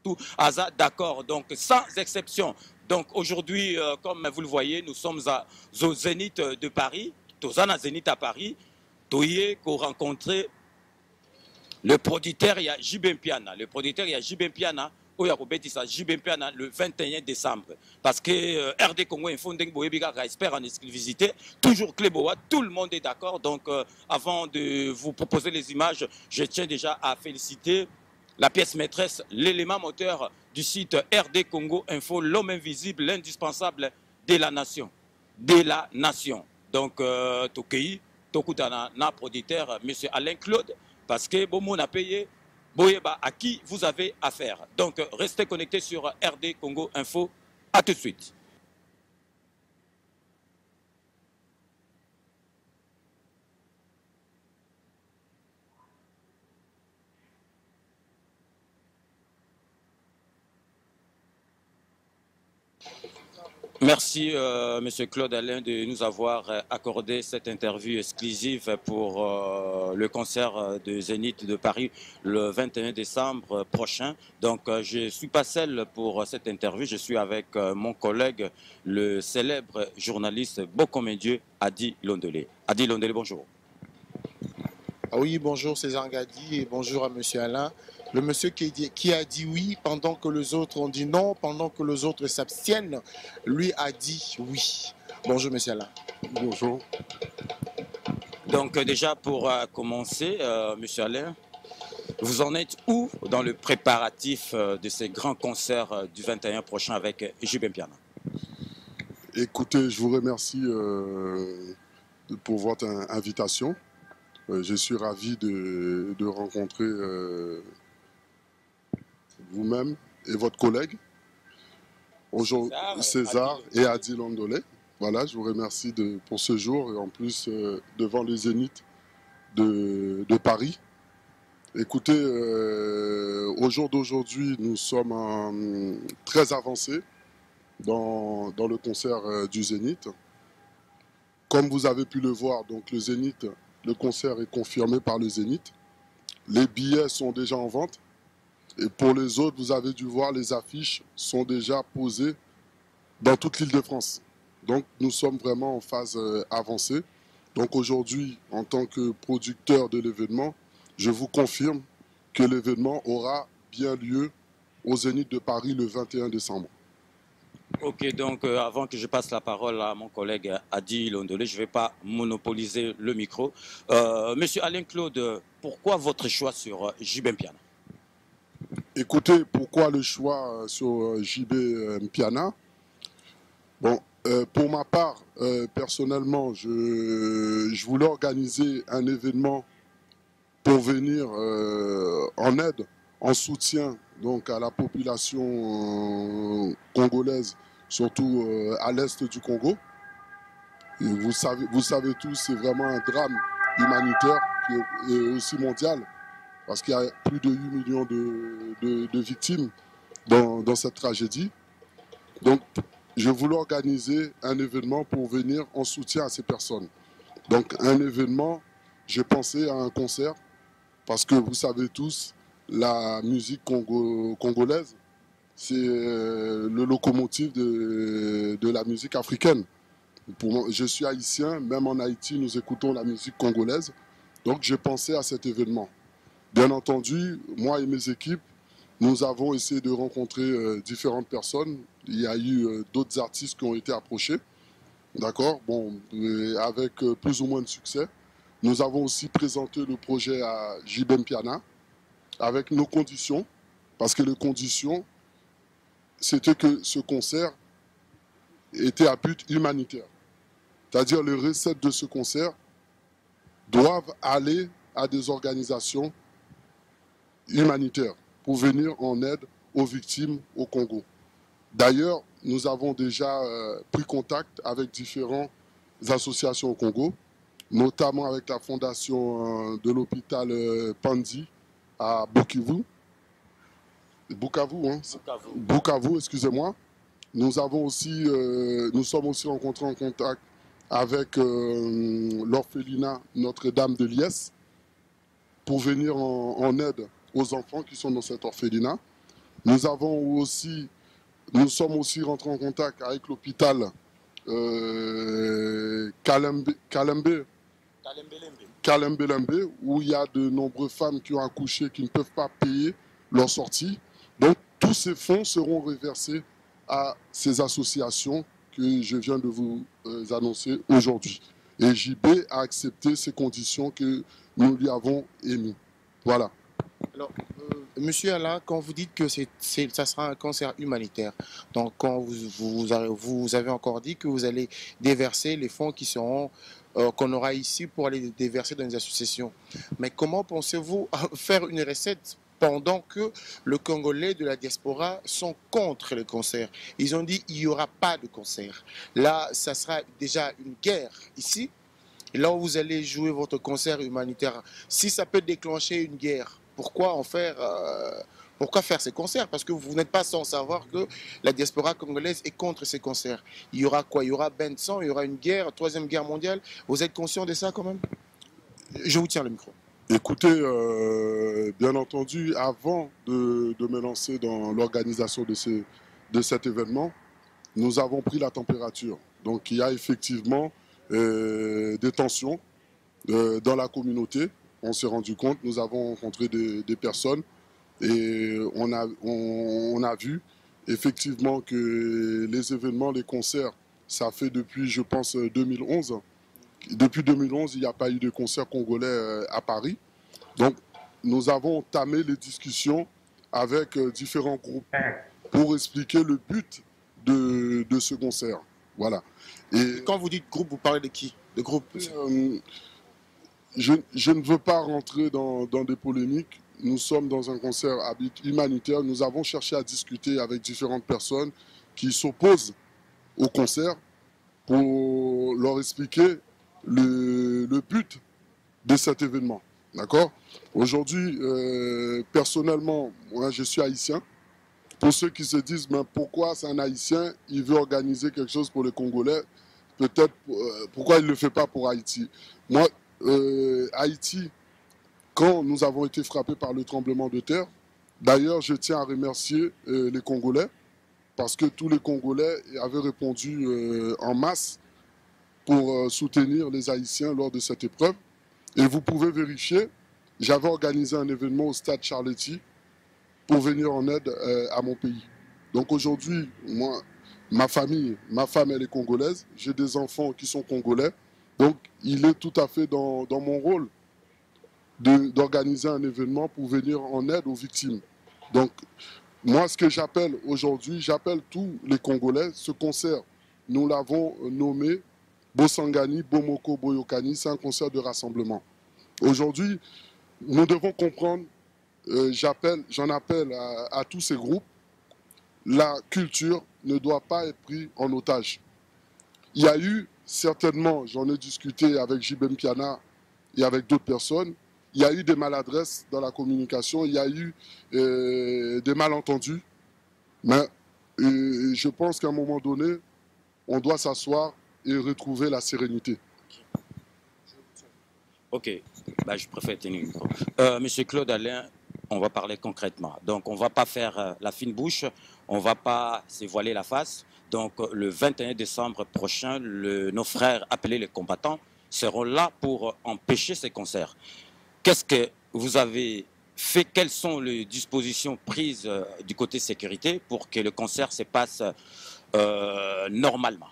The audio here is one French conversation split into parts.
tout hasard d'accord, donc sans exception. Donc aujourd'hui, comme vous le voyez, nous sommes au Zénith de Paris, Tozana Zénith à Paris, Toye qu'on rencontré le producteur, il y a Jibem Piana. Le producteur, il y a Jibem Piana. Jibem Piana le 21 décembre. Parce que RD Congo Info espère en exclusivité, toujours Cléboa, tout le monde est d'accord. Donc avant de vous proposer les images, je tiens déjà à féliciter la pièce maîtresse, l'élément moteur du site RD Congo Info, l'homme invisible, l'indispensable de la nation. De la nation. Donc Tokei, Tokutana, na producteur, M. Alain Claude, parce que bon, on a payé Boyeba à qui vous avez affaire. Donc restez connectés sur RD Congo Info. À tout de suite. Merci, Monsieur Claude Alain, de nous avoir accordé cette interview exclusive pour le concert de Zénith de Paris le 21 décembre prochain. Donc, je ne suis pas seul pour cette interview. Je suis avec mon collègue, le célèbre journaliste Bokomédieu, Adi Londelé. Adi Londelé, bonjour. Ah oui, bonjour César Gadi et bonjour à Monsieur Alain. Le monsieur qui a dit oui pendant que les autres ont dit non, pendant que les autres s'abstiennent, lui a dit oui. Bonjour Monsieur Alain. Bonjour. Donc déjà pour commencer, Monsieur Alain, vous en êtes où dans le préparatif de ces grands concerts du 21 prochain avec Jibem Piana? Écoutez, je vous remercie pour votre invitation. Je suis ravi de rencontrer vous-même et votre collègue, César et Adi Londelé. Voilà, je vous remercie pour ce jour et en plus devant le Zénith de Paris. Écoutez, au jour d'aujourd'hui, nous sommes très avancés dans le concert du Zénith. Comme vous avez pu le voir, donc le Zénith, le concert est confirmé par le Zénith. Les billets sont déjà en vente. Et pour les autres, vous avez dû voir, les affiches sont déjà posées dans toute l'Île-de-France. Donc nous sommes vraiment en phase avancée. Donc aujourd'hui, en tant que producteur de l'événement, je vous confirme que l'événement aura bien lieu au Zénith de Paris le 21 décembre. Ok, donc avant que je passe la parole à mon collègue Adi Londelé, je ne vais pas monopoliser le micro. Monsieur Alain Claude, pourquoi votre choix sur Jibem Piana? Écoutez, pourquoi le choix sur JB Piana? Bon, pour ma part, personnellement, je voulais organiser un événement pour venir en aide, en soutien donc, à la population congolaise, surtout à l'est du Congo. Et vous savez tous, c'est vraiment un drame humanitaire qui est aussi mondial, parce qu'il y a plus de 8 millions de victimes dans cette tragédie. Donc, je voulais organiser un événement pour venir en soutien à ces personnes. Donc, un événement, j'ai pensé à un concert, parce que vous savez tous, la musique congolaise, c'est le locomotive de la musique africaine. Je suis haïtien, même en Haïti, nous écoutons la musique congolaise. Donc, j'ai pensé à cet événement. Bien entendu, moi et mes équipes, nous avons essayé de rencontrer différentes personnes. Il y a eu d'autres artistes qui ont été approchés, d'accord, bon, avec plus ou moins de succès. Nous avons aussi présenté le projet à Jibem Piana avec nos conditions, parce que les conditions, c'était que ce concert était à but humanitaire. C'est-à-dire les recettes de ce concert doivent aller à des organisations humanitaires pour venir en aide aux victimes au Congo. D'ailleurs, nous avons déjà pris contact avec différentes associations au Congo, notamment avec la fondation de l'hôpital Pandi à Bukavu. Bukavu, excusez-moi. Nous sommes aussi rencontrés en contact avec l'orphelinat Notre-Dame de Liesse pour venir en aide aux enfants qui sont dans cet orphelinat. Nous sommes aussi rentrés en contact avec l'hôpital Kalembe, où il y a de nombreuses femmes qui ont accouché qui ne peuvent pas payer leur sortie. Donc, tous ces fonds seront reversés à ces associations que je viens de vous annoncer aujourd'hui. Et JB a accepté ces conditions que nous lui avons émises. Voilà. Alors, Monsieur Alain, quand vous dites que ça sera un concert humanitaire, donc quand vous avez encore dit que vous allez déverser les fonds qui seront qu'on aura ici pour aller déverser dans les associations. Mais comment pensez-vous faire une recette pendant que les Congolais de la diaspora sont contre le concert? Ils ont dit qu'il n'y aura pas de concert. Là, ça sera déjà une guerre ici. Et là où vous allez jouer votre concert humanitaire, si ça peut déclencher une guerre, pourquoi faire ces concerts? Parce que vous n'êtes pas sans savoir que la diaspora congolaise est contre ces concerts. Il y aura quoi? Il y aura bain de sang, il y aura une guerre, troisième guerre mondiale. Vous êtes conscient de ça quand même? Je vous tiens le micro. Écoutez, bien entendu, avant de me lancer dans l'organisation de cet événement, nous avons pris la température. Donc il y a effectivement des tensions dans la communauté. On s'est rendu compte, nous avons rencontré des personnes et on a vu effectivement que les événements, les concerts, ça fait depuis, je pense, 2011. Depuis 2011, il n'y a pas eu de concert congolais à Paris. Donc, nous avons entamé les discussions avec différents groupes pour expliquer le but de ce concert. Voilà. Et quand vous dites groupe, vous parlez de qui? De groupe? Je ne veux pas rentrer dans des polémiques. Nous sommes dans un concert humanitaire. Nous avons cherché à discuter avec différentes personnes qui s'opposent au concert pour leur expliquer le but de cet événement. D'accord? Aujourd'hui, personnellement, moi je suis haïtien. Pour ceux qui se disent, mais pourquoi c'est un haïtien, il veut organiser quelque chose pour les Congolais, peut-être pourquoi il ne le fait pas pour Haïti? Moi, Haïti, quand nous avons été frappés par le tremblement de terre, d'ailleurs, je tiens à remercier les Congolais, parce que tous les Congolais avaient répondu en masse pour soutenir les Haïtiens lors de cette épreuve. Et vous pouvez vérifier, j'avais organisé un événement au stade Charletti pour venir en aide à mon pays. Donc aujourd'hui, moi, ma famille, ma femme, elle est congolaise, j'ai des enfants qui sont congolais, donc il est tout à fait dans mon rôle d'organiser un événement pour venir en aide aux victimes. Donc moi, ce que j'appelle aujourd'hui, j'appelle tous les Congolais, ce concert, nous l'avons nommé Bosangani, Bomoko, Boyokani, c'est un concert de rassemblement. Aujourd'hui, nous devons comprendre, j'en appelle à tous ces groupes, la culture ne doit pas être prise en otage. Il y a eu certainement, j'en ai discuté avec Jibem Piana et avec d'autres personnes, il y a eu des maladresses dans la communication, il y a eu des malentendus, mais je pense qu'à un moment donné, on doit s'asseoir et retrouver la sérénité. Ok, bah, je préfère tenir une micro. Monsieur Claude Alain, on va parler concrètement. Donc, on ne va pas faire la fine bouche, on ne va pas se voiler la face. Donc, le 21 décembre prochain, nos frères appelés les combattants seront là pour empêcher ces concerts. Qu'est-ce que vous avez fait? Quelles sont les dispositions prises du côté sécurité pour que le concert se passe normalement?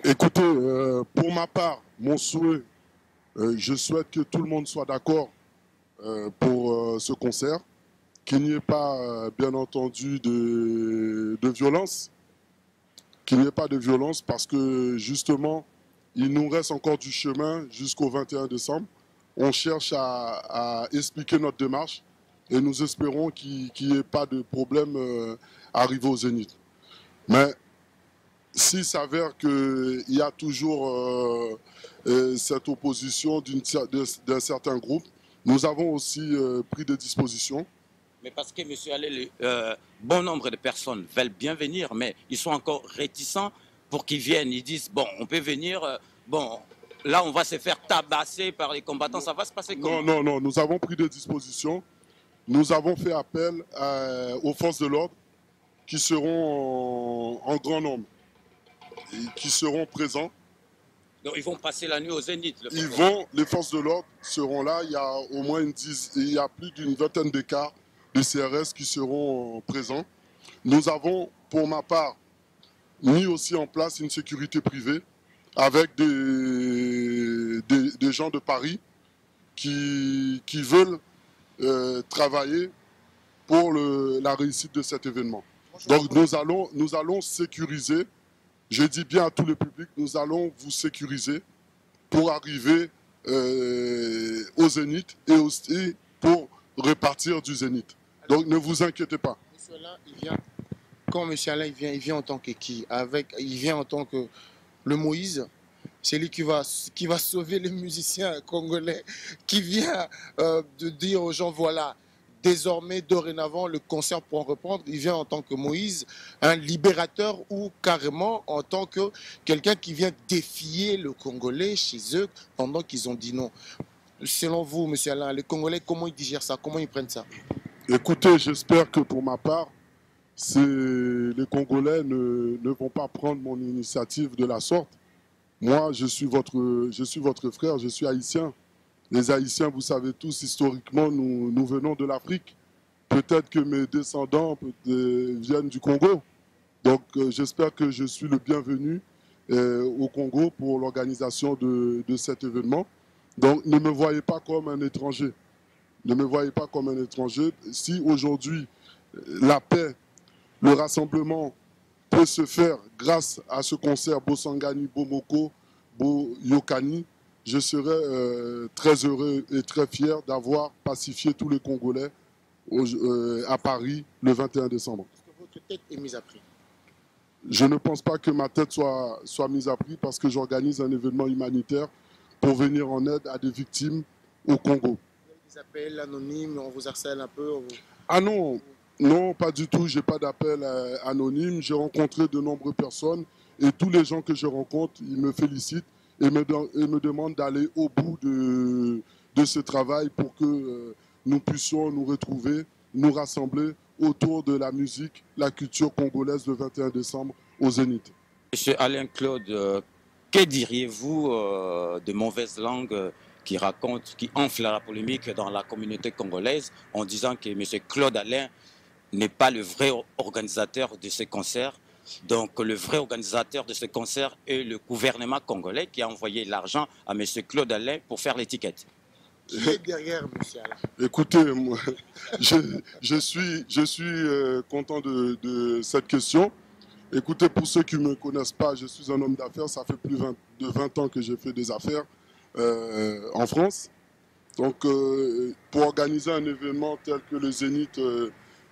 Écoutez, pour ma part, mon souhait, je souhaite que tout le monde soit d'accord pour ce concert, qu'il n'y ait pas, bien entendu, de violence, qu'il n'y ait pas de violence parce que, justement, il nous reste encore du chemin jusqu'au 21 décembre. On cherche à expliquer notre démarche et nous espérons qu'il n'y ait pas de problème arrivé au Zénith. Mais s'il s'avère qu'il y a toujours cette opposition d'un certain groupe, nous avons aussi pris des dispositions. Mais parce que, monsieur Allé, bon nombre de personnes veulent bien venir, mais ils sont encore réticents pour qu'ils viennent. Ils disent, bon, on peut venir, bon, là, on va se faire tabasser par les combattants, ça va se passer comment? Non, nous avons pris des dispositions. nous avons fait appel aux forces de l'ordre qui seront en grand nombre et qui seront présents. Donc, ils vont passer la nuit au Zénith. Les forces de l'ordre seront là. Il y a au moins il y a plus d'une vingtaine de cars de CRS qui seront présents. Nous avons, pour ma part, mis aussi en place une sécurité privée avec des gens de Paris qui veulent travailler pour la réussite de cet événement. Donc nous allons sécuriser, je dis bien à tout le public, nous allons vous sécuriser pour arriver au Zénith et aussi pour repartir du Zénith. Donc ne vous inquiétez pas. Monsieur Alain, quand Monsieur Alain il vient en tant que qui? Il vient en tant que le Moïse, c'est lui qui va sauver les musiciens congolais, qui vient de dire aux gens, voilà, désormais, dorénavant, le concert pour en reprendre. Il vient en tant que Moïse, un libérateur, ou carrément en tant que quelqu'un qui vient défier le Congolais chez eux pendant qu'ils ont dit non. Selon vous, Monsieur Alain, les Congolais, comment ils digèrent ça? Comment ils prennent ça? Écoutez, j'espère que pour ma part, les Congolais ne vont pas prendre mon initiative de la sorte. Moi, je suis votre frère, je suis haïtien. Les Haïtiens, vous savez tous, historiquement, nous venons de l'Afrique. Peut-être que mes descendants viennent du Congo. Donc, j'espère que je suis le bienvenu au Congo pour l'organisation de cet événement. Donc, ne me voyez pas comme un étranger. Ne me voyez pas comme un étranger. Si aujourd'hui, la paix, le rassemblement peut se faire grâce à ce concert Bosangani, Bomoko, Boyokani, je serais très heureux et très fier d'avoir pacifié tous les Congolais à Paris le 21 décembre. Est-ce que votre tête est mise à prix? Je ne pense pas que ma tête soit mise à prix parce que j'organise un événement humanitaire pour venir en aide à des victimes au Congo. Des appels anonymes, on vous harcèle un peu? Ah non, non, pas du tout. Je n'ai pas d'appel anonyme. J'ai rencontré de nombreuses personnes et tous les gens que je rencontre, ils me félicitent et me demandent d'aller au bout de ce travail pour que nous puissions nous retrouver, nous rassembler autour de la musique, la culture congolaise le 21 décembre au Zénith. Monsieur Alain Claude, que diriez-vous de mauvaises langues qui enflent la polémique dans la communauté congolaise en disant que monsieur Claude Alain n'est pas le vrai organisateur de ces concerts? Donc le vrai organisateur de ce concert est le gouvernement congolais qui a envoyé l'argent à M. Claude Alain pour faire l'étiquette. Qui est derrière, M. Alain? Écoutez, moi, je suis content de cette question. Écoutez, pour ceux qui ne me connaissent pas, je suis un homme d'affaires. Ça fait plus de 20 ans que j'ai fait des affaires en France. Donc, pour organiser un événement tel que le Zénith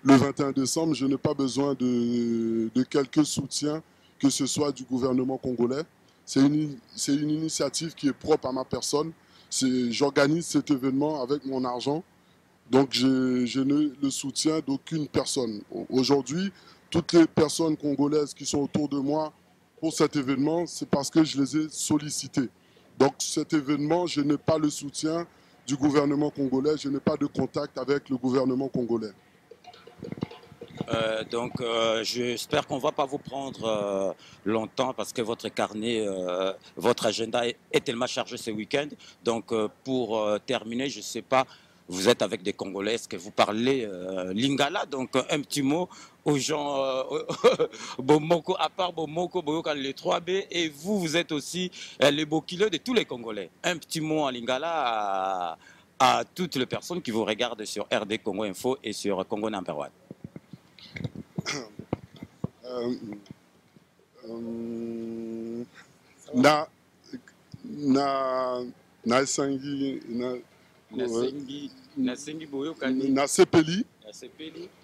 le 21 décembre, je n'ai pas besoin de quelques soutiens, que ce soit du gouvernement congolais. C'est une initiative qui est propre à ma personne. J'organise cet événement avec mon argent, donc je n'ai le soutien d'aucune personne. Aujourd'hui, toutes les personnes congolaises qui sont autour de moi pour cet événement, c'est parce que je les ai sollicités. Donc cet événement, je n'ai pas le soutien du gouvernement congolais, je n'ai pas de contact avec le gouvernement congolais. Donc j'espère qu'on ne va pas vous prendre longtemps parce que votre carnet, votre agenda est tellement chargé ce week-end. Donc pour terminer, je ne sais pas, vous êtes avec des Congolais, est-ce que vous parlez lingala? Donc un petit mot aux gens, Bomoko, à part Bomoko, Boyokan, les 3B, et vous êtes aussi les Bokile de tous les Congolais. Un petit mot en lingala à toutes les personnes qui vous regardent sur RD Congo Info et sur Congo Number One.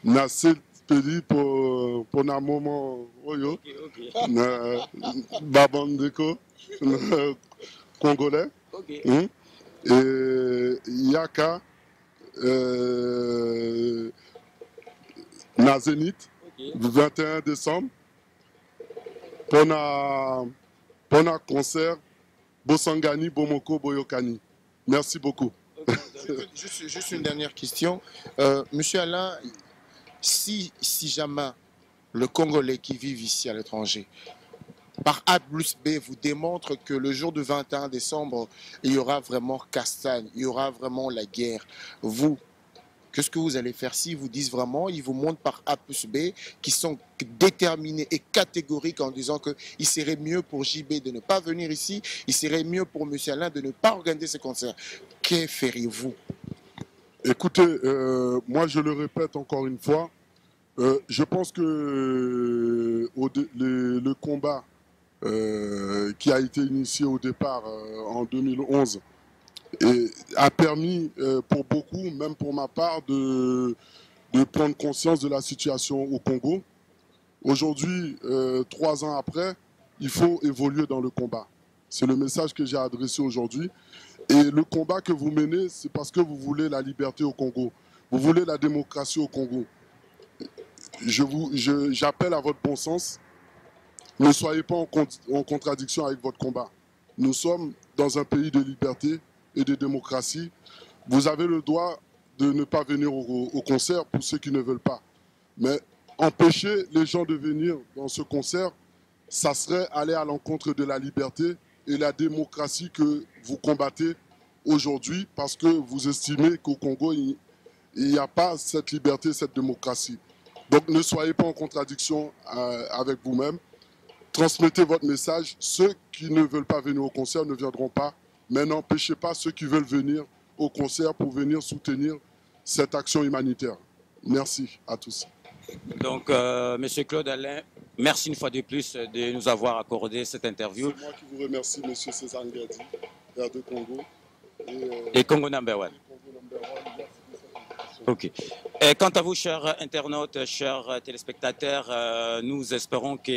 Nasepeli pour na moment oyo na babandeko congolais et yaka na Zénith le 21 décembre pour na concert Bosangani Bomoko Boyokani. Merci beaucoup. Juste une dernière question. Monsieur Alain, si jamais le Congolais qui vit ici à l'étranger, par A plus B, vous démontre que le jour du 21 décembre, il y aura vraiment castagne, il y aura vraiment la guerre, vous, qu'est-ce que vous allez faire si vous disent vraiment, ils vous montrent par A plus B, qui sont déterminés et catégoriques en disant qu'il serait mieux pour JB de ne pas venir ici, il serait mieux pour M. Alain de ne pas organiser ce concert. Que feriez-vous? Écoutez, moi je le répète encore une fois, je pense que le combat qui a été initié au départ en 2011 et a permis pour beaucoup, même pour ma part, de prendre conscience de la situation au Congo. Aujourd'hui, 3 ans après, il faut évoluer dans le combat. C'est le message que j'ai adressé aujourd'hui. Et le combat que vous menez, c'est parce que vous voulez la liberté au Congo. Vous voulez la démocratie au Congo. J'appelle à votre bon sens. Ne soyez pas en contradiction avec votre combat. Nous sommes dans un pays de liberté et de démocratie. Vous avez le droit de ne pas venir au concert pour ceux qui ne veulent pas. Mais empêcher les gens de venir dans ce concert, ça serait aller à l'encontre de la liberté et la démocratie que vous combattez aujourd'hui parce que vous estimez qu'au Congo, il n'y a pas cette liberté, cette démocratie. Donc ne soyez pas en contradiction avec vous-même. Transmettez votre message. Ceux qui ne veulent pas venir au concert ne viendront pas. Mais n'empêchez pas ceux qui veulent venir au concert pour venir soutenir cette action humanitaire. Merci à tous. Donc, Monsieur Claude Alain, merci une fois de plus de nous avoir accordé cette interview. C'est moi qui vous remercie, Monsieur César Ngadi, Père de Congo. Et Congo Number One. Ok. Et quant à vous, chers internautes, chers téléspectateurs, nous espérons que